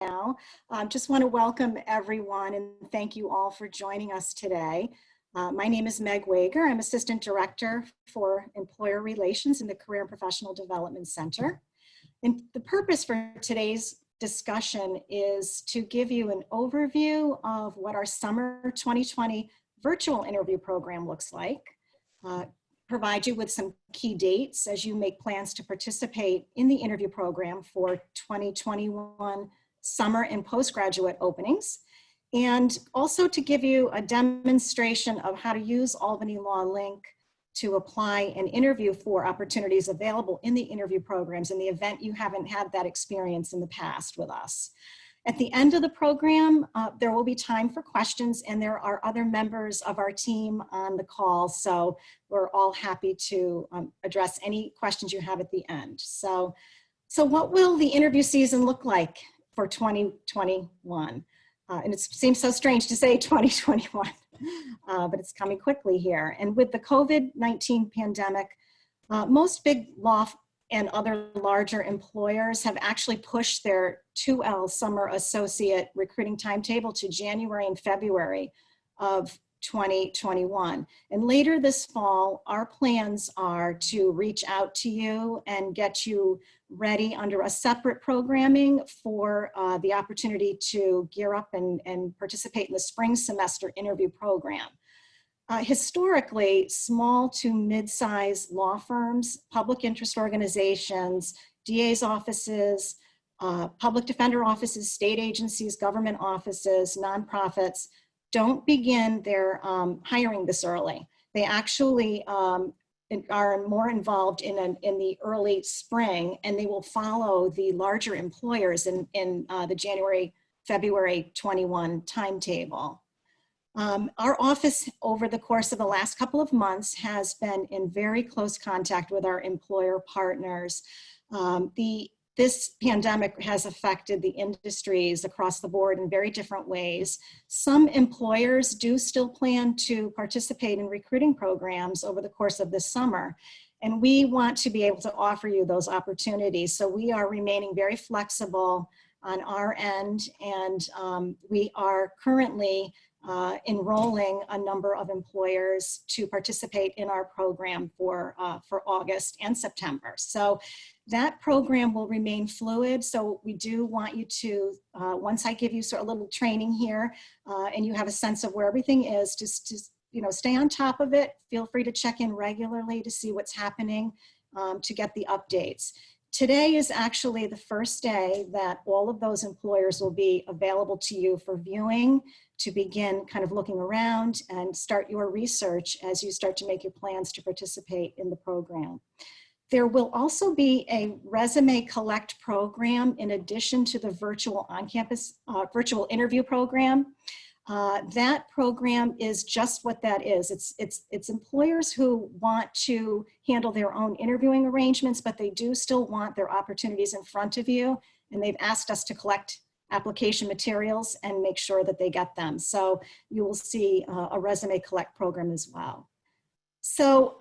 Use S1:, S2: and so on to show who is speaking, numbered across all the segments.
S1: now. Just want to welcome everyone and thank you all for joining us today. My name is Meg Wager. I'm Assistant Director for Employer Relations in the Career and Professional Development Center. And the purpose for today's discussion is to give you an overview of what our summer 2020 virtual interview program looks like, provide you with some key dates as you make plans to participate in the interview program for 2021 summer and postgraduate openings, and also to give you a demonstration of how to use Albany Law Link to apply and interview for opportunities available in the interview programs in the event you haven't had that experience in the past with us. At the end of the program, there will be time for questions, and there are other members of our team on the call, so we're all happy to address any questions you have at the end. So what will the interview season look like for 2021? And it seems so strange to say 2021, but it's coming quickly here. And with the COVID-19 pandemic, most big law and other larger employers have actually pushed their 2L summer associate recruiting timetable to January and February of 2021. And later this fall, our plans are to reach out to you and get you ready under a separate programming for the opportunity to gear up and participate in the spring semester interview program. Historically, small to mid-sized law firms, public interest organizations, DA's offices, public defender offices, state agencies, government offices, nonprofits don't begin their hiring this early. They actually are more involved in the early spring, and they will follow the larger employers in the January, February 21 timetable. Our office over the course of the last couple of months has been in very close contact with our employer partners. This pandemic has affected the industries across the board in very different ways. Some employers do still plan to participate in recruiting programs over the course of this summer, and we want to be able to offer you those opportunities. So we are remaining very flexible on our end, and we are currently enrolling a number of employers to participate in our program for August and September. So that program will remain fluid. So we do want you to, once I give you sort of a little training here and you have a sense of where everything is, just stay on top of it. Feel free to check in regularly to see what's happening, to get the updates. Today is actually the first day that all of those employers will be available to you for viewing, to begin kind of looking around and start your research as you start to make your plans to participate in the program. There will also be a resume collect program in addition to the virtual on-campus virtual interview program. That program is just what that is. It's employers who want to handle their own interviewing arrangements, but they do still want their opportunities in front of you, and they've asked us to collect application materials and make sure that they get them. So you will see a resume collect program as well. So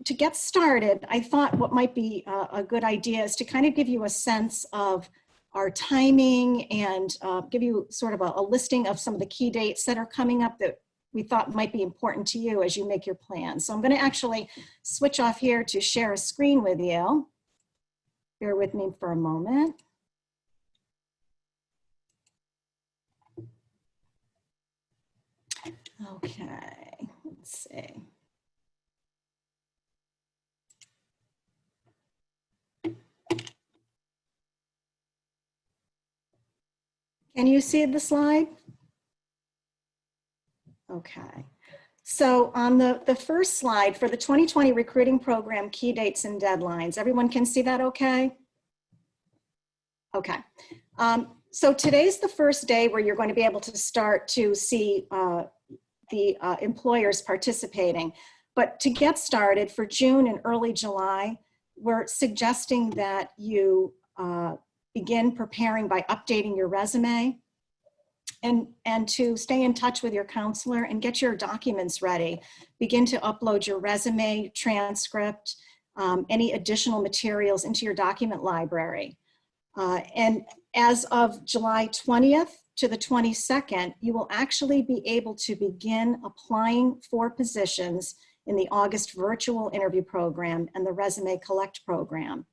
S1: to get started, I thought what might be a good idea is to kind of give you a sense of our timing and give you sort of a listing of some of the key dates that are coming up that we thought might be important to you as you make your plans. So I'm going to actually switch off here to share a screen with you. Bear with me for a moment. Okay, let's see. Can you see the slide? Okay. So on the first slide for the 2020 recruiting program, key dates and deadlines, everyone can see that okay? Okay. So today's the first day where you're going to be able to start to see the employers participating. But to get started for June and early July, we're suggesting that you begin preparing by updating your resume and to stay in touch with your counselor and get your documents ready. Begin to upload your resume, transcript, any additional materials into your document library. And as of July 20th to the 22nd, you will actually be able to begin applying for positions in the August virtual interview program and the Resume Collect program.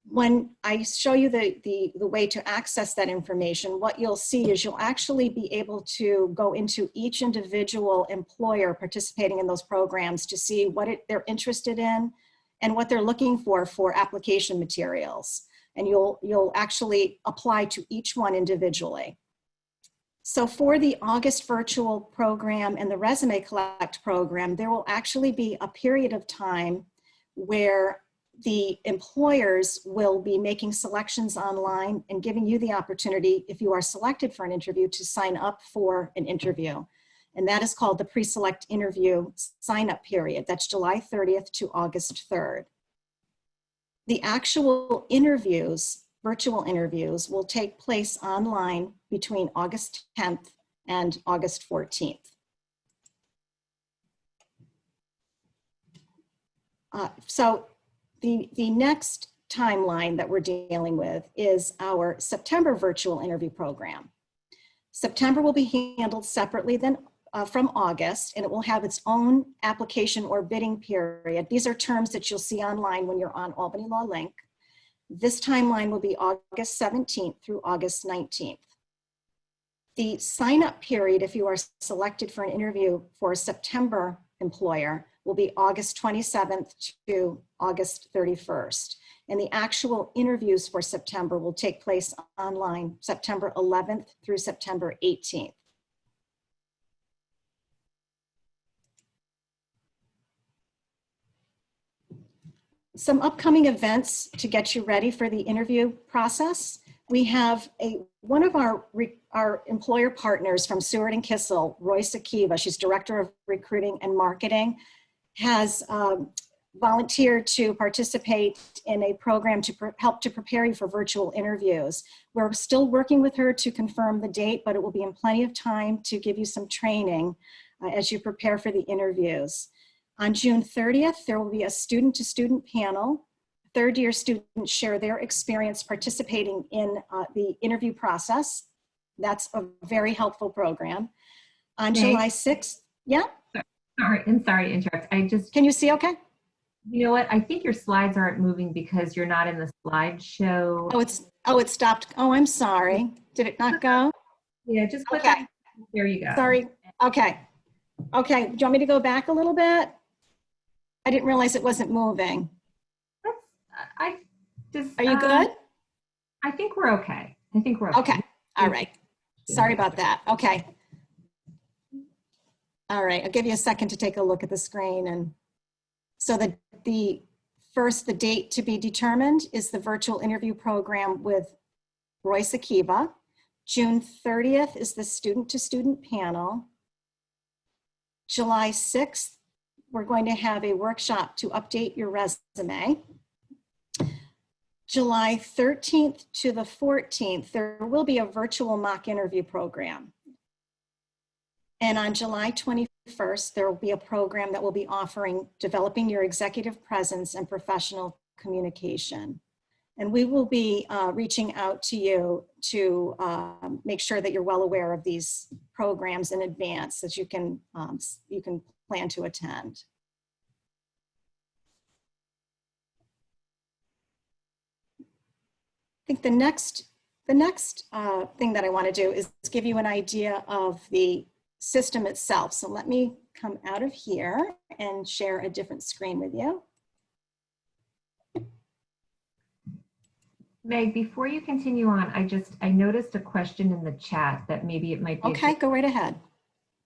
S1: When I show you the way to access that information, what you'll see is you'll actually be able to go into each individual employer participating in those programs to see what they're interested in and what they're looking for application materials. And you'll actually apply to each one individually. So for the August virtual program and the Resume Collect program, there will actually be a period of time where the employers will be making selections online and giving you the opportunity, if you are selected for an interview, to sign up for an interview. And that is called the pre-select interview sign-up period. That's July 30th to August 3rd. The actual interviews, virtual interviews, will take place online between August 10th and August 14th. So the next timeline that we're dealing with is our September virtual interview program. September will be handled separately from August, and it will have its own application or bidding period. These are terms that you'll see online when you're on Albany Law Link. This timeline will be August 17th through August 19th. The sign-up period, if you are selected for an interview for a September employer, will be August 27th to August 31st. And the actual interviews for September will take place online September 11th through September 18th. Some upcoming events to get you ready for the interview process. We have one of our employer partners from Seward and Kissel, Royce Akiva, she's Director of Recruiting and Marketing, has volunteered to participate in a program to help to prepare you for virtual interviews. We're still working with her to confirm the date, but it will be in plenty of time to give you some training as you prepare for the interviews. On June 30th, there will be a student-to-student panel. Third-year students share their experience participating in the interview process. That's a very helpful program. On July 6th, yeah?
S2: I'm sorry to interrupt.
S1: Can you see okay?
S2: You know what? I think your slides aren't moving because you're not in the slideshow.
S1: It stopped. Oh, I'm sorry. Did it not go?
S2: Yeah, just click
S1: okay.
S2: on, there you go.
S1: Sorry. Okay. Okay. Do you want me to go back a little bit? I didn't realize it wasn't moving.
S2: Are
S1: you good?
S2: I think we're okay. I think we're okay.
S1: Okay. All right. Sorry about that. Okay. All right. I'll give you a second to take a look at the screen. And so the date to be determined is the virtual interview program with Royce Akiva. June 30th is the student-to-student panel. July 6th, we're going to have a workshop to update your resume. July 13th to the 14th, there will be a virtual mock interview program. And on July 21st, there will be a program that will be offering developing your executive presence and professional communication. And we will be reaching out to you to make sure that you're well aware of these programs in advance that you can plan to attend. I think the next thing that I want to do is give you an idea of the system itself. So let me come out of here and share a different screen with you.
S2: Meg, before you continue on, I noticed a question in the chat that maybe it might be
S1: okay. Go right ahead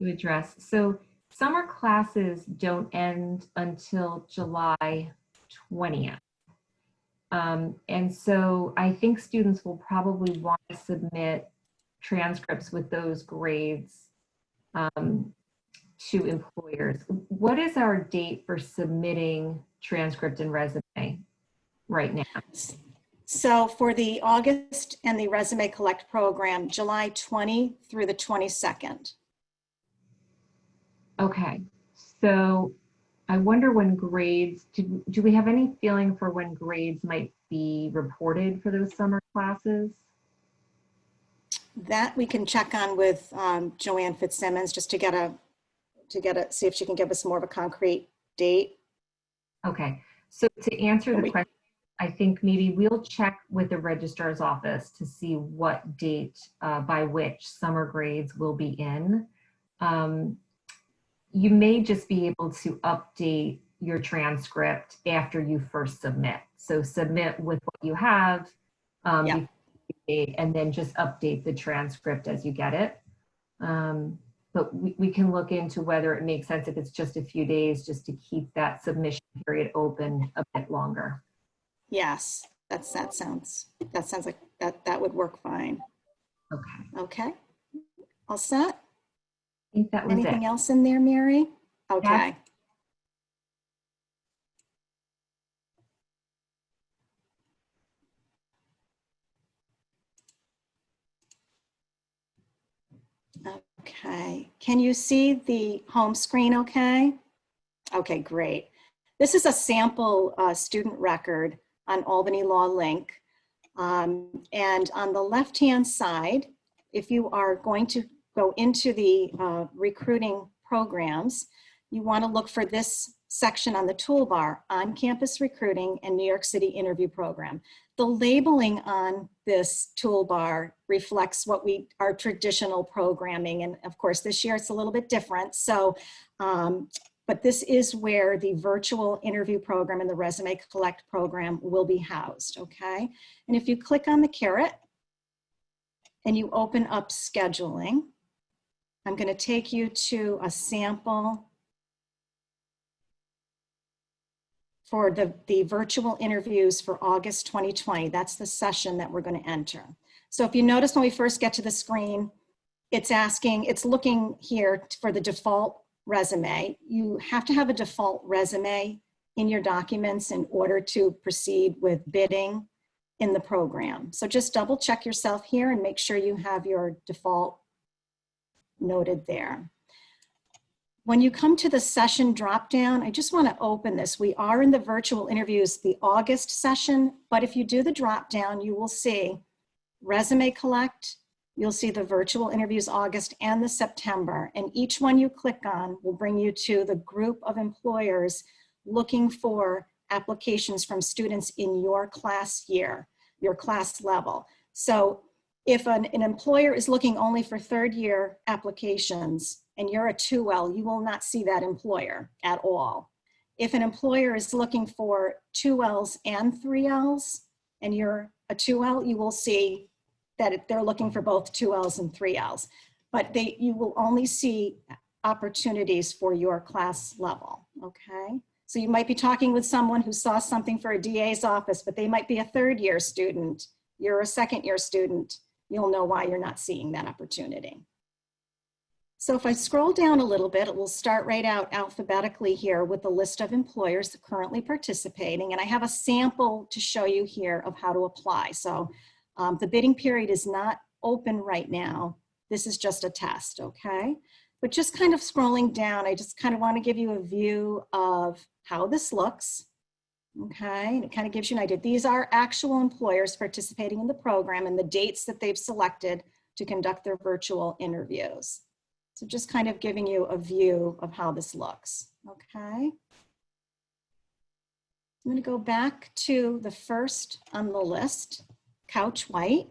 S2: to address. So summer classes don't end until July 20th. And so I think students will probably want to submit transcripts with those grades to employers. What is our date for submitting transcript and resume right now?
S1: So for the August and the Resume Collect program, July 20 through the 22nd.
S2: Okay, so I wonder when grades, do we have any feeling for when grades might be reported for those summer classes?
S1: That we can check on with Joanne Fitzsimmons just to get see if she can give us more of a concrete date.
S2: Okay, so to answer
S1: When
S2: the
S1: we-
S2: question, I think maybe we'll check with the registrar's office to see what date by which summer grades will be in. You may just be able to update your transcript after you first submit. So submit with what you have,
S1: Yeah.
S2: before the date, and then just update the transcript as you get it. But we can look into whether it makes sense if it's just a few days, just to keep that submission period open a bit longer.
S1: Yes, that sounds like that would work fine.
S2: Okay,
S1: Okay. All set?
S2: I think that was
S1: Anything
S2: it.
S1: else in there, Mary? Okay. Okay. Can you see the home screen okay? Okay, great. This is a sample student record on Albany Law Link. And on the left-hand side, if you are going to go into the recruiting programs, you want to look for this section on the toolbar, On-Campus Recruiting and New York City Interview Program. The labeling on this toolbar reflects what our traditional programming. And of course, this year it's a little bit different. So, but this is where the virtual interview program and the Resume Collect program will be housed, okay? And if you click on the caret and you open up scheduling, I'm going to take you to a sample for the virtual interviews for August 2020. That's the session that we're going to enter. So if you notice when we first get to the screen, it's looking here for the default resume. You have to have a default resume in your documents in order to proceed with bidding in the program. So just double check yourself here and make sure you have your default noted there. When you come to the session dropdown, I just want to open this. We are in the virtual interviews, the August session, but if you do the dropdown, you will see Resume Collect, you'll see the virtual interviews August and the September, and each one you click on will bring you to the group of employers looking for applications from students in your class year, your class level. So if an employer is looking only for third year applications and you're a 2L, you will not see that employer at all. If an employer is looking for 2Ls and 3Ls and you're a 2L, you will see that they're looking for both 2Ls and 3Ls. But you will only see opportunities for your class level, okay? So you might be talking with someone who saw something for a DA's office, but they might be a third year student. You're a second year student. You'll know why you're not seeing that opportunity. So if I scroll down a little bit, it will start right out alphabetically here with the list of employers currently participating. And I have a sample to show you here of how to apply. So the bidding period is not open right now. This is just a test, okay? But just kind of scrolling down, I just kind of want to give you a view of how this looks. Okay, and it kind of gives you an idea. These are actual employers participating in the program and the dates that they've selected to conduct their virtual interviews. So just kind of giving you a view of how this looks, okay? I'm going to go back to the first on the list, Couch White,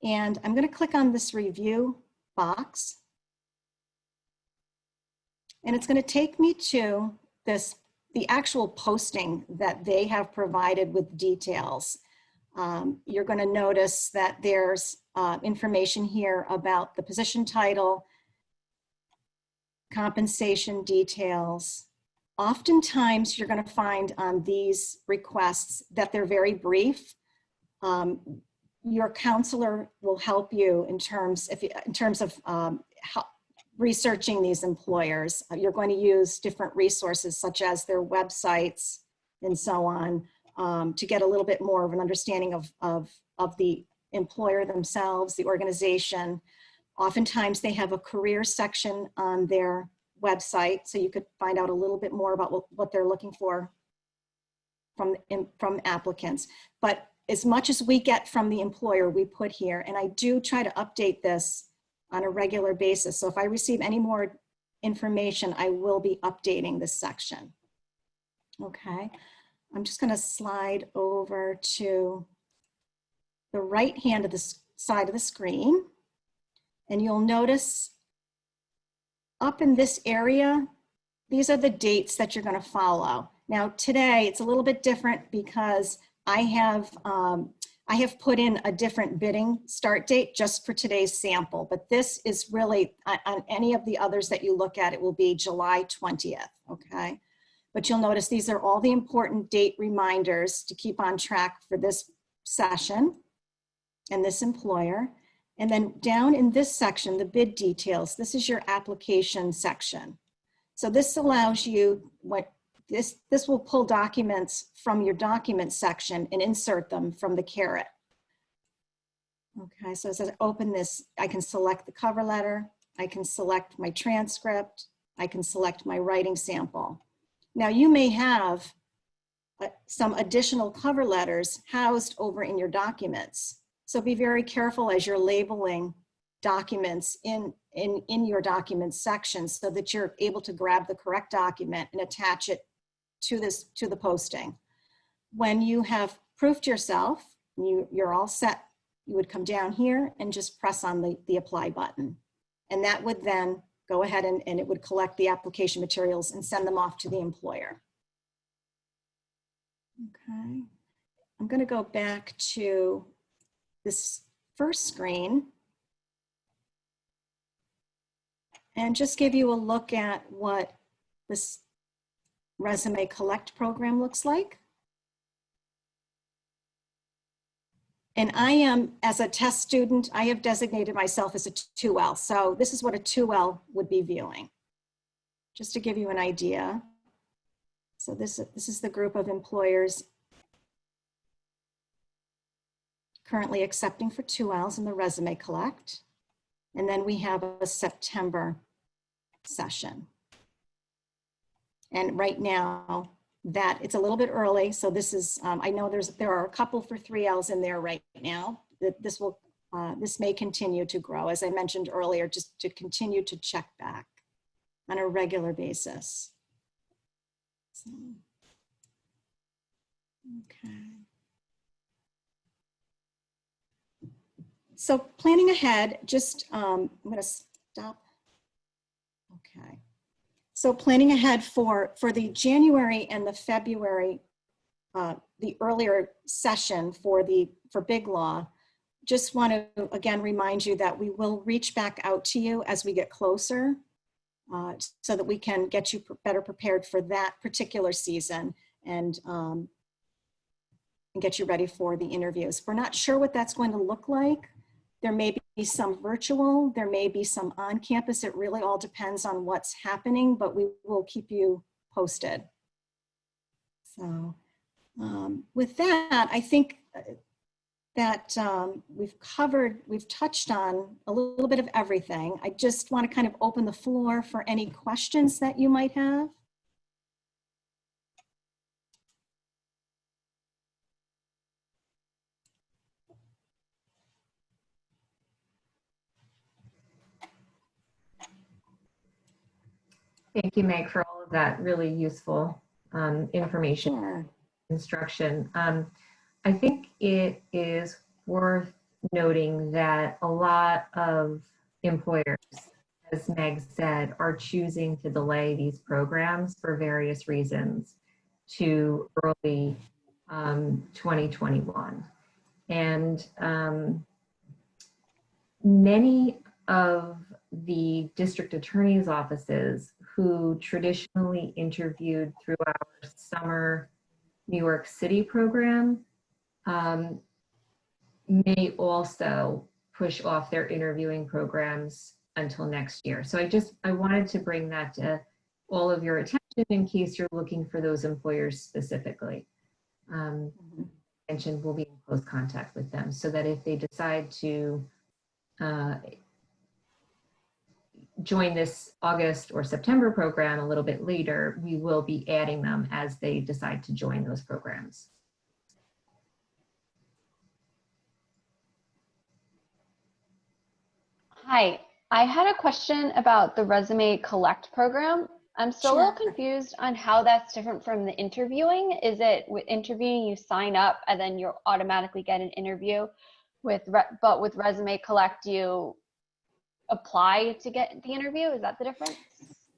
S1: and I'm going to click on this review box. And it's going to take me to the actual posting that they have provided with details. You're going to notice that there's information here about the position title, compensation details. Oftentimes you're going to find on these requests that they're very brief. Your counselor will help you in terms of researching these employers. You're going to use different resources such as their websites and so on to get a little bit more of an understanding of the employer themselves, the organization. Oftentimes they have a career section on their website, so you could find out a little bit more about what they're looking for from applicants. But as much as we get from the employer, we put here, and I do try to update this on a regular basis. So if I receive any more information, I will be updating this section. Okay, I'm just going to slide over to the right hand of the side of the screen, and you'll notice up in this area, these are the dates that you're going to follow. Now today it's a little bit different because I have put in a different bidding start date just for today's sample, but this is really on any of the others that you look at, it will be July 20th, okay? But you'll notice these are all the important date reminders to keep on track for this session and this employer. And then down in this section, the bid details, this is your application section. So this allows you, this will pull documents from your document section and insert them from the caret. Okay, so as I open this, I can select the cover letter, I can select my transcript, I can select my writing sample. Now you may have some additional cover letters housed over in your documents. So be very careful as you're labeling documents in your documents section so that you're able to grab the correct document and attach it to the posting. When you have proofed yourself, you're all set, you would come down here and just press on the apply button. And that would then go ahead and it would collect the application materials and send them off to the employer. Okay, I'm going to go back to this first screen and just give you a look at what this Resume Collect program looks like. And I am, as a test student, I have designated myself as a 2L. So this is what a 2L would be viewing, just to give you an idea. So this is the group of employers currently accepting for 2Ls in the Resume Collect. And then we have a September session. And right now that it's a little bit early. So this is, I know there are a couple for 3Ls in there right now. This may continue to grow, as I mentioned earlier, just to continue to check back on a regular basis. So, okay. So planning ahead, just, I'm gonna stop. Okay. So planning ahead for the January and the February, the earlier session for Big Law, just want to again remind you that we will reach back out to you as we get closer so that we can get you better prepared for that particular season and get you ready for the interviews. We're not sure what that's going to look like. There may be some virtual, there may be some on campus. It really all depends on what's happening, but we will keep you posted. So with that, I think that we've touched on a little bit of everything. I just want to kind of open the floor for any questions that you might have.
S2: Thank you, Meg, for all of that really useful information,
S1: Sure.
S2: instruction. I think it is worth noting that a lot of employers, as Meg said, are choosing to delay these programs for various reasons to early 2021. And many of the district attorney's offices who traditionally interviewed through our summer New York City program may also push off their interviewing programs until next year. So I wanted to bring that to all of your attention in case you're looking for those employers specifically. Mentioned we'll be in close contact with them so that if they decide to join this August or September program a little bit later, we will be adding them as they decide to join those programs.
S3: Hi, I had a question about the Resume Collect program. I'm still a little
S1: Sure.
S3: confused on how that's different from the interviewing. Is it with interviewing, you sign up and then you automatically get an interview but with Resume Collect, you apply to get the interview? Is that the difference?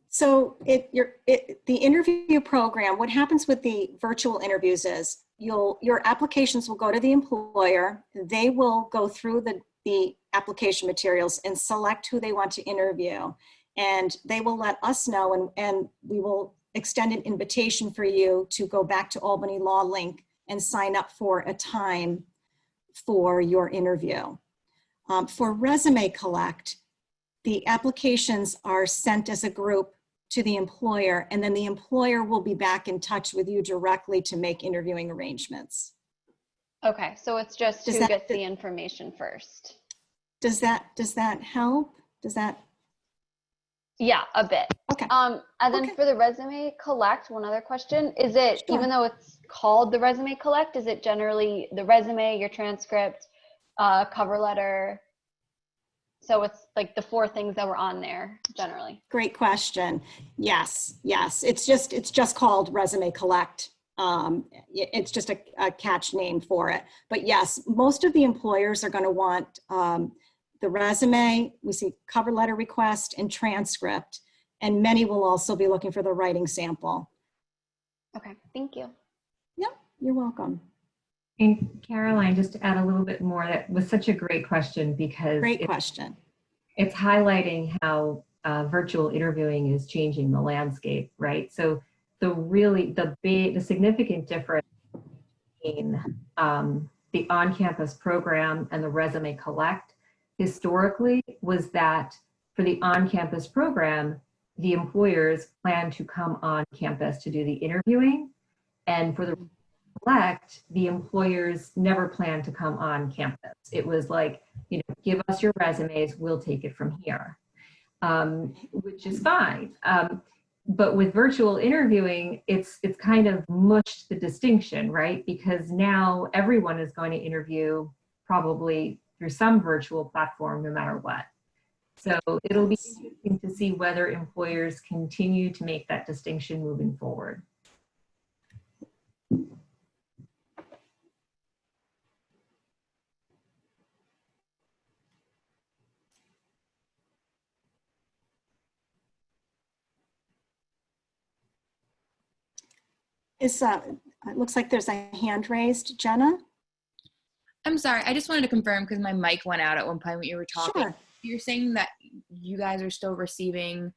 S1: So the interview program, what happens with the virtual interviews is your applications will go to the employer. They will go through the application materials and select who they want to interview. And they will let us know, and we will extend an invitation for you to go back to Albany Law Link and sign up for a time for your interview. For Resume Collect, the applications are sent as a group to the employer, and then the employer will be back in touch with you directly to make interviewing arrangements.
S3: Okay, so it's just
S1: Does
S3: who
S1: that-
S3: gets the information first.
S1: Does that help? Does that?
S3: Yeah, a bit.
S1: Okay.
S3: And then
S1: Okay.
S3: for the Resume Collect, one other question, is it,
S1: Sure.
S3: even though it's called the Resume Collect, is it generally the resume, your transcript, cover letter? So it's like the 4 things that were on there generally.
S1: Great question. Yes. It's just called Resume Collect. It's just a catch name for it. But yes, most of the employers are going to want the resume. We see cover letter request and transcript, and many will also be looking for the writing sample.
S3: Okay, thank you.
S1: Yep, you're welcome.
S2: And Caroline, just to add a little bit more, that was such a great question because
S1: Great question.
S2: it's highlighting how virtual interviewing is changing the landscape, right? So the significant difference between the on-campus program and the Resume Collect historically was that for the on-campus program, the employers plan to come on campus to do the interviewing, and for the Collect, the employers never plan to come on campus. It was like, give us your resumes, we'll take it from here, which is fine. But with virtual interviewing, it's kind of mushed the distinction, right? Because now everyone is going to interview probably through some virtual platform, no matter what. So it'll be interesting to see whether employers continue to make that distinction moving forward.
S1: It looks like there's a hand raised. Jenna?
S4: I'm sorry, I just wanted to confirm because my mic went out at one point when you were talking.
S1: Sure.
S4: You're saying that you guys are still receiving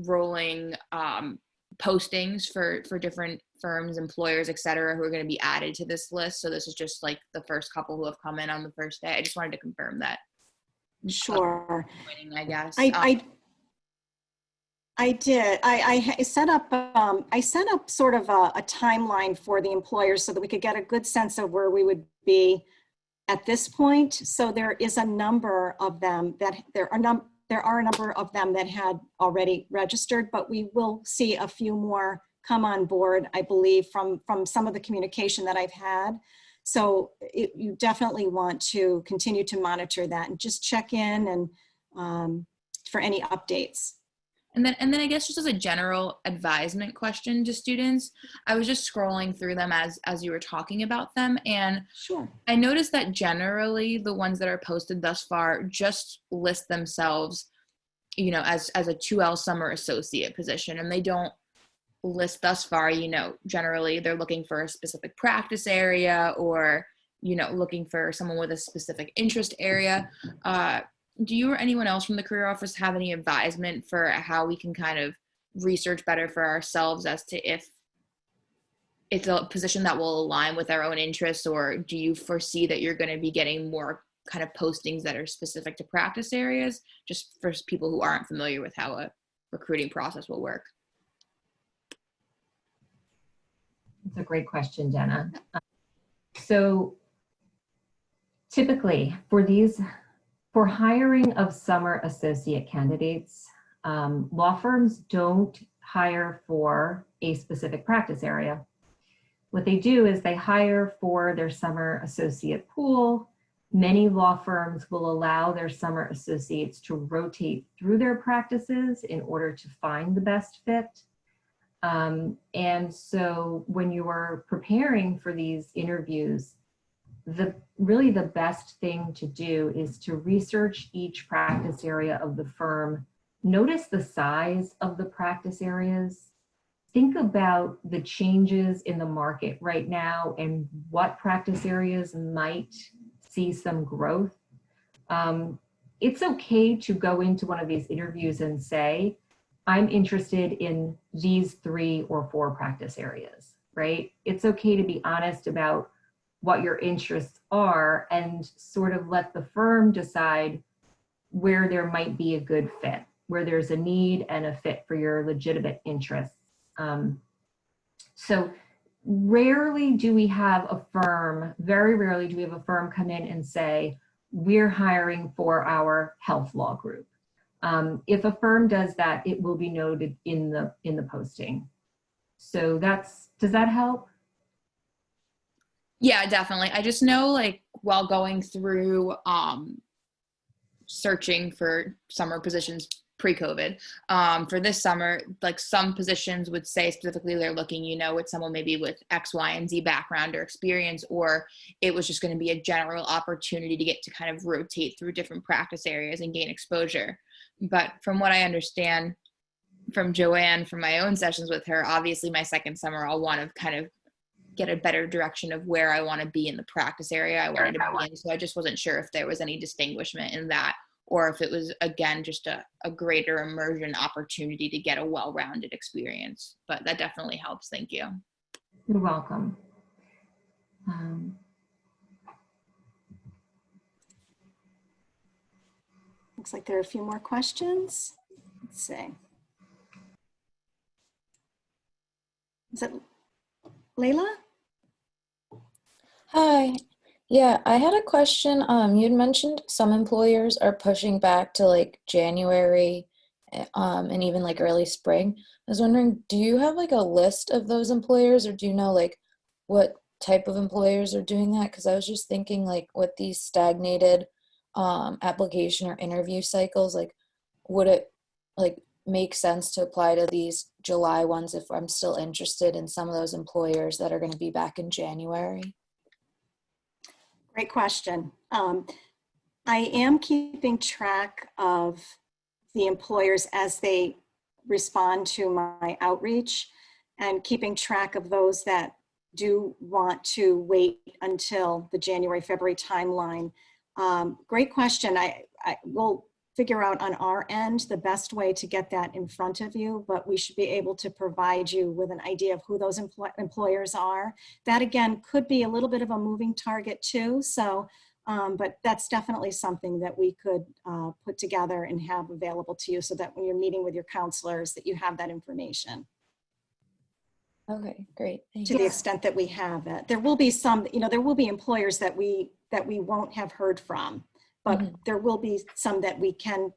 S4: rolling postings for different firms, employers, et cetera, who are going to be added to this list. So this is just like the first couple who have come in on the first day. I just wanted to confirm that.
S1: Sure.
S4: I guess.
S1: I did. I set up sort of a timeline for the employers so that we could get a good sense of where we would be at this point. So there is a number of them that there are a number of them that had already registered, but we will see a few more come on board, I believe, from some of the communication that I've had. So you definitely want to continue to monitor that and just check in and for any updates.
S4: And then I guess just as a general advisement question to students, I was just scrolling through them as you were talking about them. And
S1: Sure.
S4: I noticed that generally the ones that are posted thus far just list themselves, as a 2L summer associate position. And they don't list thus far, generally they're looking for a specific practice area or, looking for someone with a specific interest area. Do you or anyone else from the career office have any advisement for how we can kind of research better for ourselves as to if it's a position that will align with our own interests, or do you foresee that you're going to be getting more kind of postings that are specific to practice areas, just for people who aren't familiar with how a recruiting process will work?
S2: That's a great question, Jenna. So typically for hiring of summer associate candidates, law firms don't hire for a specific practice area. What they do is they hire for their summer associate pool, Many law firms will allow their summer associates to rotate through their practices in order to find the best fit. And so when you are preparing for these interviews, really the best thing to do is to research each practice area of the firm. Notice the size of the practice areas. Think about the changes in the market right now and what practice areas might see some growth. It's okay to go into one of these interviews and say, I'm interested in these 3 or 4 practice areas, right? It's okay to be honest about what your interests are and sort of let the firm decide where there might be a good fit, where there's a need and a fit for your legitimate interests. So rarely do we have a firm, very rarely do we have a firm come in and say, we're hiring for our health law group. If a firm does that, it will be noted in the posting. So does that help?
S4: Yeah, definitely. I just know, like, while going through searching for summer positions pre-COVID, for this summer, like, some positions would say specifically they're looking, with someone maybe with X, Y, and Z background or experience, or it was just going to be a general opportunity to get to kind of rotate through different practice areas and gain exposure. But from what I understand from Joanne, from my own sessions with her, obviously my second summer, I'll want to kind of get a better direction of where I want to be in the practice area I wanted to be in. So I just wasn't sure if there was any distinguishment in that, or if it was, again, just a greater immersion opportunity to get a well-rounded experience. But that definitely helps. Thank you.
S2: You're welcome.
S1: Looks like there are a few more questions. Let's see. Is it Layla?
S5: Hi. Yeah, I had a question. You'd mentioned some employers are pushing back to like January, and even like early spring. I was wondering, do you have like a list of those employers, or do you know like what type of employers are doing that? Because I was just thinking like with these stagnated application or interview cycles, like would it like make sense to apply to these July ones if I'm still interested in some of those employers that are going to be back in January?
S1: Great question. I am keeping track of the employers as they respond to my outreach, and keeping track of those that do want to wait until the January, February timeline. Great question. I will figure out on our end the best way to get that in front of you, but we should be able to provide you with an idea of who those employers are. That again could be a little bit of a moving target too. So, but that's definitely something that we could put together and have available to you so that when you're meeting with your counselors that you have that information.
S5: Okay, great. Thank
S1: To
S5: you.
S1: the extent that we have it. There will be some, there will be employers that we won't have heard from, but there will be some that we can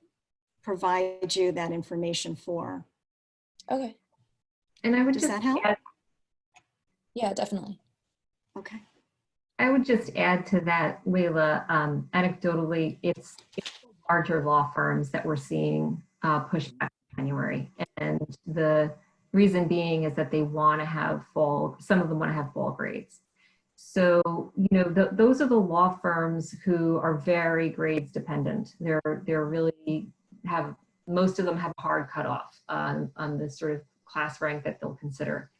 S1: provide you that information for.
S5: Okay.
S2: And I would
S1: Does
S2: just
S1: that help?
S2: add,
S5: Yeah, definitely.
S1: Okay.
S2: I would just add to that, Layla, anecdotally, it's larger law firms that we're seeing push back in January. And the reason being is that they want to have some of them want to have fall grades. So, those are the law firms who are very grades dependent. They're really most of them have a hard cutoff on the sort of class rank that they'll consider.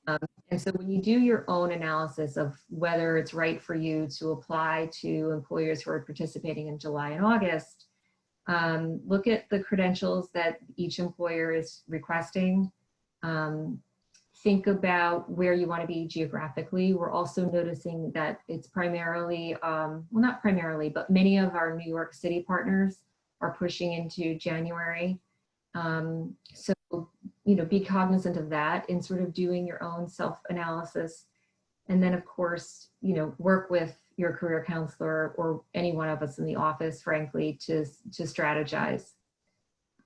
S2: And so when you do your own analysis of whether it's right for you to apply to employers who are participating in July and August, look at the credentials that each employer is requesting. Think about where you want to be geographically. We're also noticing that it's primarily, well, not primarily, but many of our New York City partners are pushing into January. So, be cognizant of that in sort of doing your own self-analysis. And then, of course, work with your career counselor or any one of us in the office, frankly, to strategize.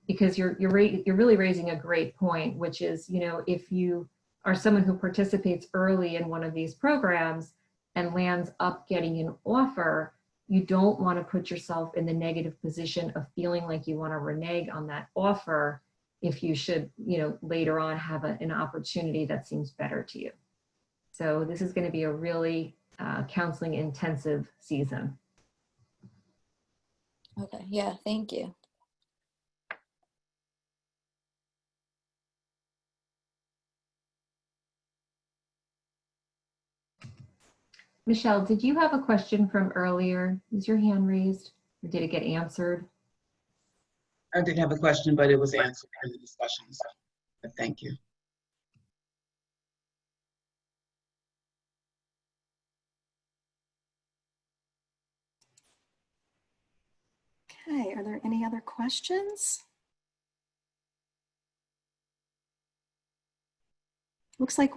S2: Because you're really raising a great point, which is, if you are someone who participates early in one of these programs and lands up getting an offer, you don't want to put yourself in the negative position of feeling like you want to renege on that offer if you should, later on have an opportunity that seems better to you. So this is going to be a really counseling intensive season.
S5: Okay, yeah, thank you.
S2: Michelle, did you have a question from earlier? Is your hand raised or did it get answered?
S6: I did have a question, but it was answered in the discussion, so but thank you.
S1: Okay, are there any other questions? Looks like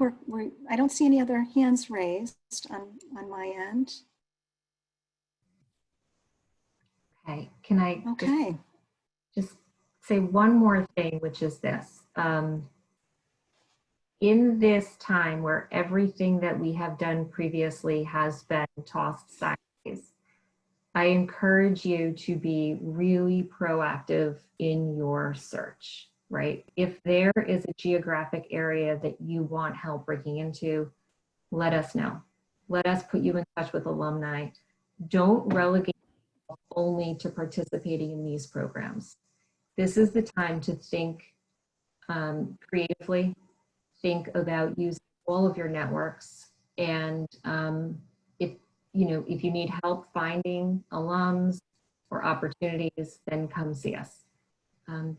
S1: I don't see any other hands raised on my end.
S2: Okay, can I
S1: Okay.
S2: just say one more thing, which is this. In this time where everything that we have done previously has been tossed sideways, I encourage you to be really proactive in your search, right? If there is a geographic area that you want help breaking into, let us know. Let us put you in touch with alumni. Don't relegate only to participating in these programs. This is the time to think creatively, think about using all of your networks. And if you need help finding alums or opportunities, then come see us.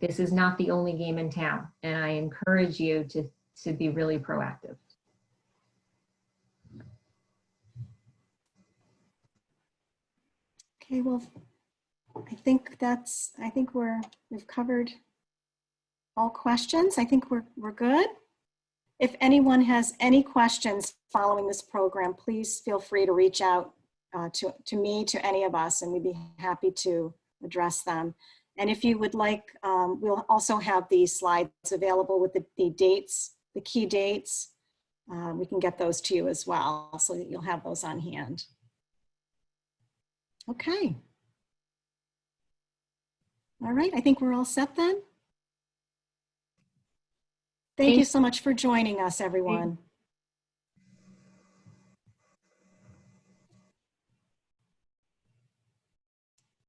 S2: This is not the only game in town, and I encourage you to be really proactive.
S1: Okay, well, I think we've covered all questions. I think we're good. If anyone has any questions following this program, please feel free to reach out to me, to any of us, and we'd be happy to address them. And if you would like, we'll also have these slides available with the dates, the key dates. We can get those to you as well so that you'll have those on hand. Okay. All right, I think we're all set then. Thank you so much for joining us, everyone.